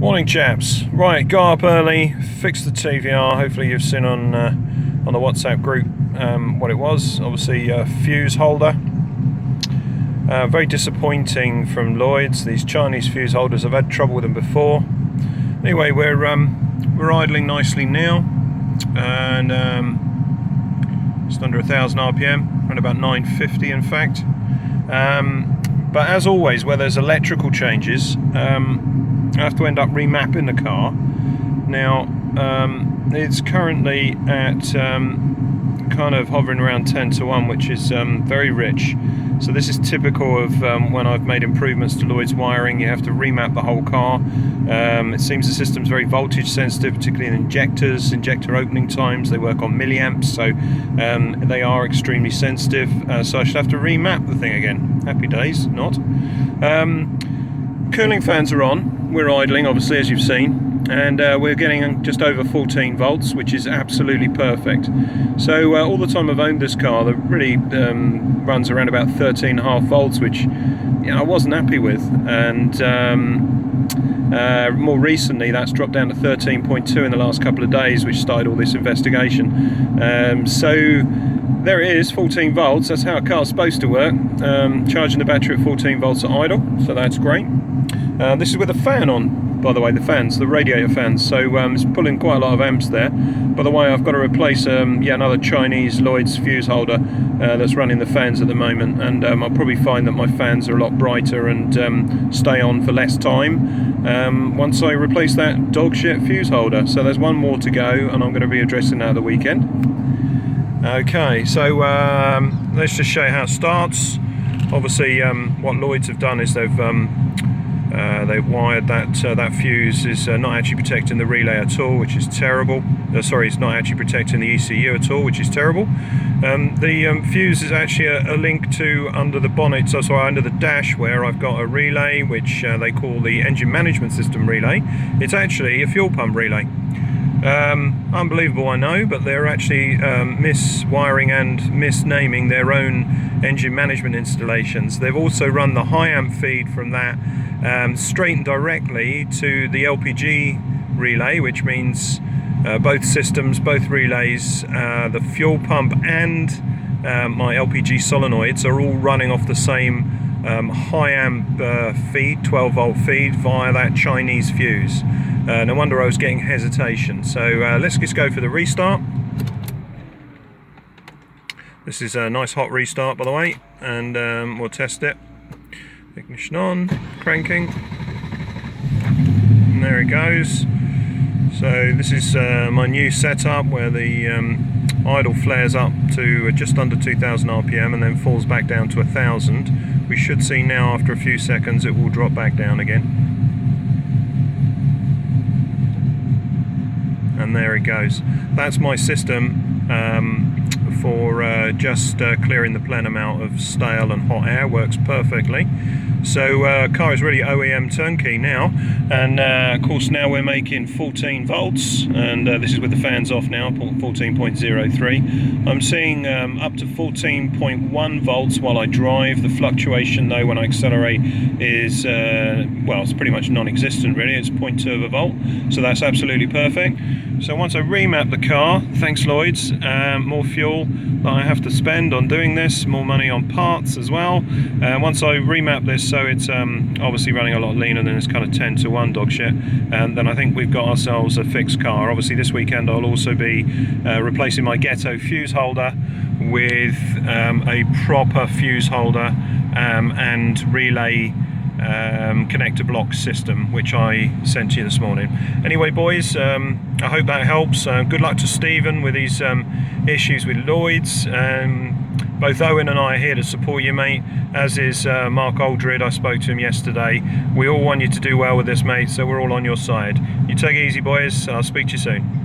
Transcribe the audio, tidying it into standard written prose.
Morning chaps. Right, got up early, fixed the TVR. Hopefully you've seen on the WhatsApp group what it was. Obviously a fuse holder. Very disappointing from Lloyd's. These Chinese fuse holders, I've had trouble with them before. Anyway, we're idling nicely now, and just under 1,000 RPM, around about 950 in fact. But as always, where there's electrical changes, I have to end up remapping the car. Now it's currently at kind of hovering around 10 to 1, which is very rich. So this is typical of when I've made improvements to Lloyd's wiring. You have to remap the whole car. It seems the system's very voltage sensitive, particularly in injectors, injector opening times. They work on milliamps, so they are extremely sensitive. So I should have to remap the thing again. Happy days, not. Cooling fans are on. We're idling, obviously, as you've seen, and we're getting just over 14 volts, which is absolutely perfect. So all the time I've owned this car, that really runs around about 13.5 volts, which I wasn't happy with, and more recently that's dropped down to 13.2 in the last couple of days, which started all this investigation. So there it is, 14 volts. That's how a car's supposed to work. Charging the battery at 14 volts at idle, so that's great. This is with a fan on, by the way, the radiator fans, so it's pulling quite a lot of amps there. By the way, I've got to replace yet another Chinese Lloyd's fuse holder that's running the fans at the moment, and I'll probably find that my fans are a lot brighter and stay on for less time once I replace that dog shit fuse holder. So there's one more to go, and I'm going to be addressing that at the weekend. Okay, so let's just show you how it starts. Obviously what Lloyd's have done is they've wired that fuse is not actually protecting the relay at all, which is terrible. Sorry, it's not actually protecting the ECU at all, which is terrible. The fuse is actually a link to under the bonnet, so sorry, under the dash, where I've got a relay which they call the engine management system relay. It's actually a fuel pump relay. Unbelievable, I know, but they're actually miswiring and misnaming their own engine management installations. They've also run the high amp feed from that straight and directly to the LPG relay, which means both systems, both relays, the fuel pump and my LPG solenoids are all running off the same high amp feed, 12 volt feed via that Chinese fuse. No wonder I was getting hesitation. So let's just go for the restart. This is a nice hot restart, by the way, and we'll test it. Ignition on, cranking, and there it goes. So this is my new setup, where the idle flares up to just under 2,000 RPM and then falls back down to 1,000. We should see now after a few seconds it will drop back down again. And there it goes. That's my system for just clearing the plenum out of stale and hot air. Works perfectly. So car is really OEM turnkey now, and of course now we're making 14 volts, and this is with the fans off now, 14.03. I'm seeing up to 14.1 volts while I drive. The fluctuation though when I accelerate is well, it's pretty much non-existent really. It's 0.2 of a volt, so that's absolutely perfect. So once I remap the car, thanks Lloyd's, more fuel that I have to spend on doing this, more money on parts as well. Once I remap this so it's obviously running a lot leaner than this kind of 10 to 1 dog shit, and then I think we've got ourselves a fixed car. Obviously this weekend I'll also be replacing my Ghetto fuse holder with a proper fuse holder and relay connector block system, which I sent to you this morning. Anyway boys, I hope that helps. Good luck to Stephen with his issues with Lloyd's. Both Owen and I are here to support you, mate, as is Mark Aldred. I spoke to him yesterday. We all want you to do well with this, mate, so we're all on your side. You take it easy boys, I'll speak to you soon.